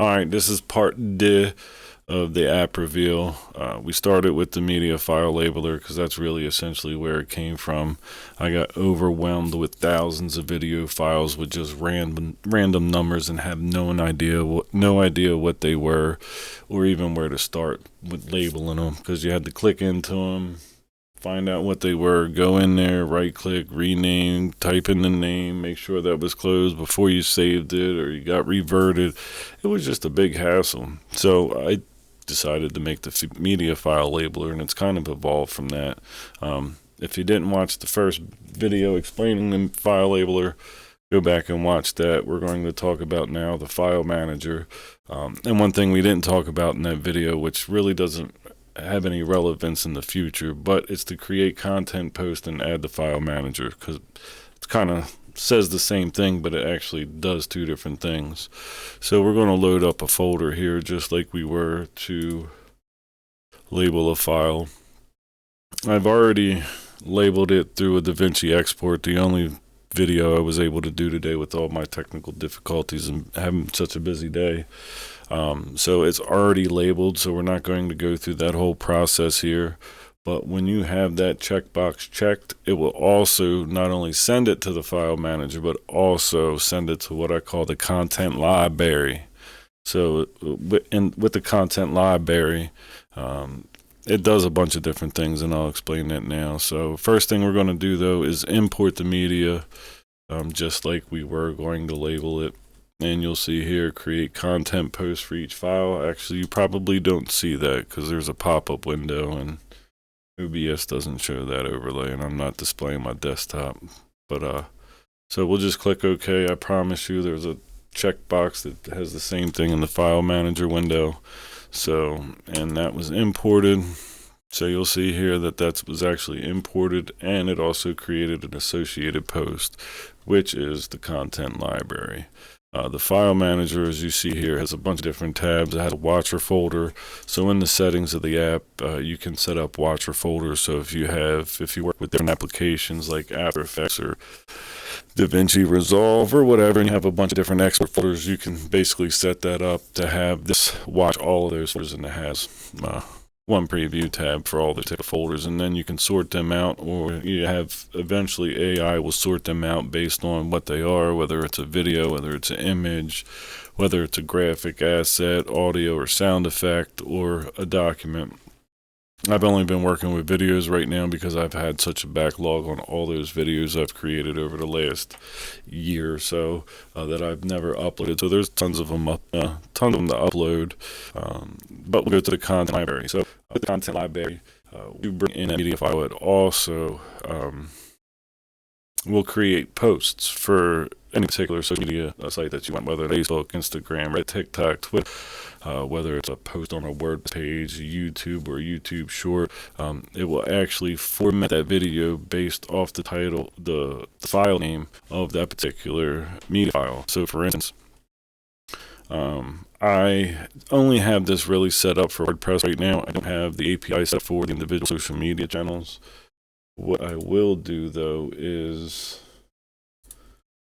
Alright, this is part D of the app reveal. We started with the media file labeler because that's really essentially where it came from. I got overwhelmed with thousands of video files with just random numbers and have no idea what they were, or even where to start with labeling them, because you had to click into them, find out what they were, go in there, right click, rename, type in the name, make sure that was closed before you saved it or you got reverted. It was just a big hassle. So I decided to make the media file labeler, and it's kind of evolved from that. If you didn't watch the first video explaining the file labeler, go back and watch that. We're going to talk about now the file manager. And one thing we didn't talk about in that video, which really doesn't have any relevance in the future, but it's to create content, post, and add the file manager, because it kind of says the same thing, but it actually does two different things. So we're going to load up a folder here just like we were to label a file. I've already labeled it through a DaVinci export, the only video I was able to do today with all my technical difficulties and having such a busy day. So it's already labeled, so we're not going to go through that whole process here. But when you have that checkbox checked, it will also not only send it to the file manager, but also send it to what I call the content library. So with the content library, it does a bunch of different things, and I'll explain that now. So first thing we're going to do, though, is import the media, just like we were going to label it. And you'll see here, create content post for each file. Actually, you probably don't see that because there's a pop-up window and OBS doesn't show that overlay, and I'm not displaying my desktop. But so we'll just click OK. I promise you there's a checkbox that has the same thing in the file manager window. So, and that was imported. So you'll see here that was actually imported, and it also created an associated post, which is the content library. The file manager, as you see here, has a bunch of different tabs. It has a watcher folder. So in the settings of the app, you can set up watcher folders. So if you work with different applications like After Effects or DaVinci Resolve or whatever, and you have a bunch of different export folders, you can basically set that up to have this watch all of those folders, and it has one preview tab for all the type of folders, and then you can sort them out, or you have eventually AI will sort them out based on what they are, whether it's a video, whether it's an image, whether it's a graphic asset, audio or sound effect, or a document. I've only been working with videos right now because I've had such a backlog on all those videos I've created over the last year or so that I've never uploaded. So there's tons of them to upload. But we'll go to the content library. So the content library, we bring in a media file. It also will create posts for any particular social media site that you want, whether Facebook, Instagram, Reddit, TikTok, Twitter. Whether it's a post on a word page, YouTube, or YouTube short, it will actually format that video based off the title, the file name of that particular media file. So for instance, I only have this really set up for WordPress right now. I don't have the API set for the individual social media channels. What I will do, though, is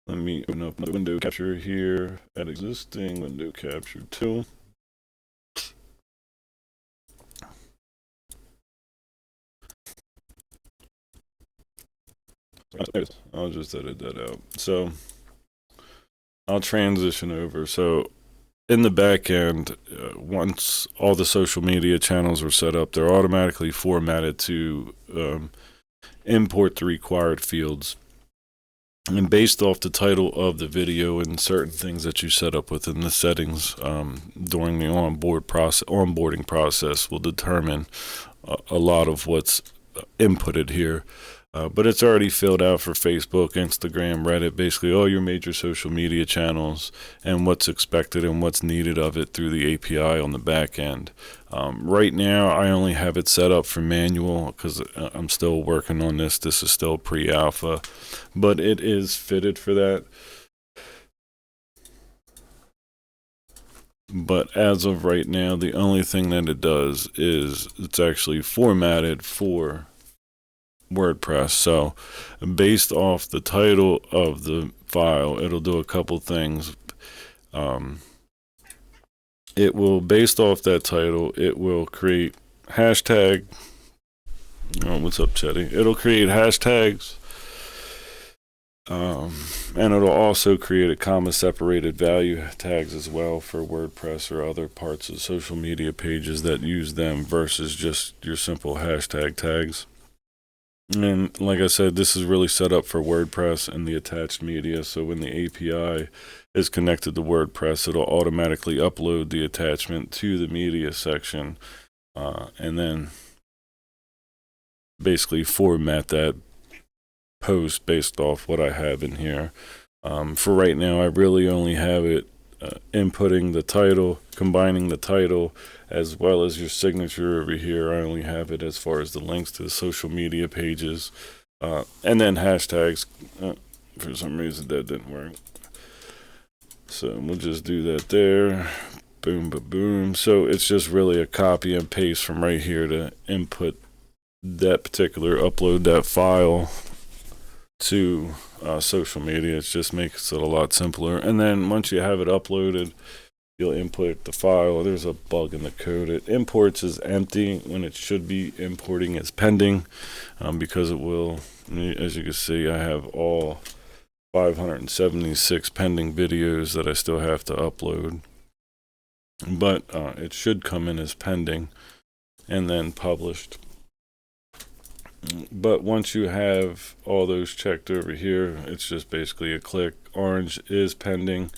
let me open up my window capture here at existing window capture 2. I'll just edit that out. So I'll transition over. So in the back end, once all the social media channels are set up, they're automatically formatted to import the required fields. And based off the title of the video and certain things that you set up within the settings during the onboarding process will determine a lot of what's inputted here. But it's already filled out for Facebook, Instagram, Reddit, basically all your major social media channels and what's expected and what's needed of it through the API on the back end. Right now, I only have it set up for manual because I'm still working on this. This is still pre-alpha, but it is fitted for that. But as of right now, the only thing that it does is it's actually formatted for WordPress. So based off the title of the file, it'll do a couple things. it will, based off that title, it will create hashtag. Oh, what's up, Chetty? It'll create hashtags, and it'll also create a comma separated value tags as well for WordPress or other parts of social media pages that use them versus just your simple hashtag tags. And like I said, this is really set up for WordPress and the attached media. So when the API is connected to WordPress, it'll automatically upload the attachment to the media section, and then basically format that post based off what I have in here. For right now, I really only have it inputting the title, combining the title, as well as your signature over here. I only have it as far as the links to the social media pages, and then hashtags. For some reason, that didn't work. So we'll just do that there. Boom, ba boom. So it's just really a copy and paste from right here to input that particular, upload that file to social media. It just makes it a lot simpler. And then once you have it uploaded, you'll input the file. There's a bug in the code. It imports as empty when it should be importing as pending, because it will, as you can see, I have all 576 pending videos that I still have to upload. But it should come in as pending and then published. But once you have all those checked over here, it's just basically a click. Orange is pending,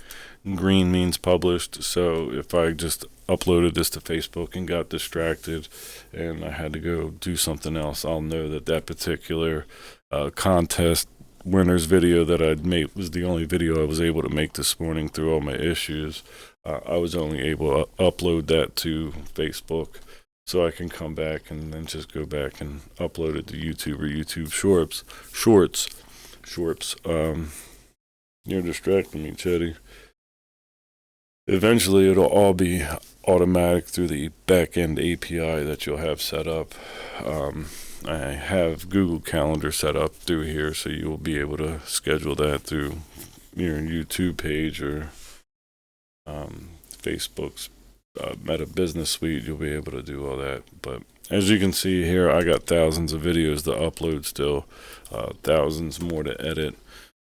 green means published. So if I just uploaded this to Facebook and got distracted and I had to go do something else, I'll know that that particular contest winner's video that I'd made was the only video I was able to make this morning through all my issues. I was only able to upload that to Facebook, so I can come back and then just go back and upload it to YouTube or YouTube Shorts. You're distracting me, Chetty. Eventually, it'll all be automatic through the back-end API that you'll have set up. I have Google Calendar set up through here, so you'll be able to schedule that through your YouTube page or Facebook's Meta Business Suite. You'll be able to do all that. But as you can see here, I got thousands of videos to upload still, thousands more to edit.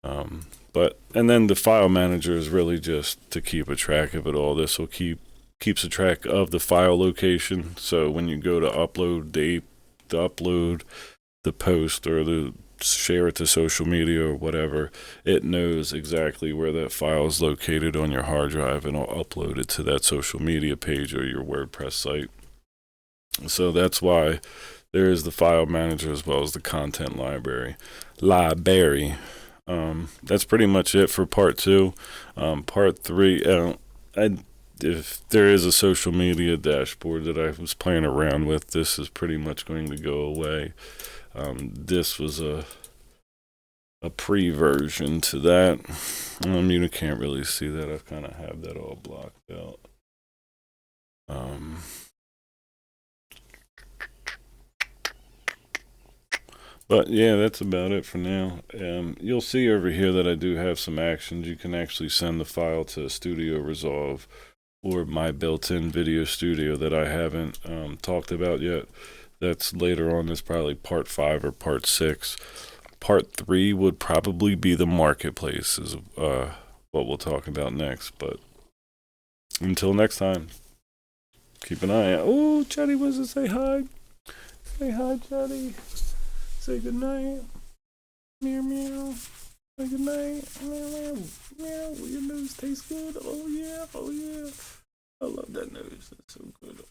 And then the file manager is really just to keep a track of it all. This will keeps a track of the file location. So when you go to upload the post or the share it to social media or whatever, it knows exactly where that file is located on your hard drive, and it'll upload it to that social media page or your WordPress site. So that's why there is the file manager as well as the content library. That's pretty much it for part 2. Part 3, if there is a social media dashboard that I was playing around with, this is pretty much going to go away. This was a pre-version to that. You can't really see that. I kind of have that all blocked out. But yeah, that's about it for now. You'll see over here that I do have some actions. You can actually send the file to Studio Resolve or my built-in video studio that I haven't talked about yet. That's later on. That's probably part 5 or part 6. Part 3 would probably be the marketplace, is what we'll talk about next. But until next time, keep an eye out. Oh, Chatty wants to say hi. Say hi, Chatty. Say good night. Meow meow. Say good night. Meow meow. Meow. Your nose tastes good. Oh yeah. Oh yeah. I love that nose. That's so good.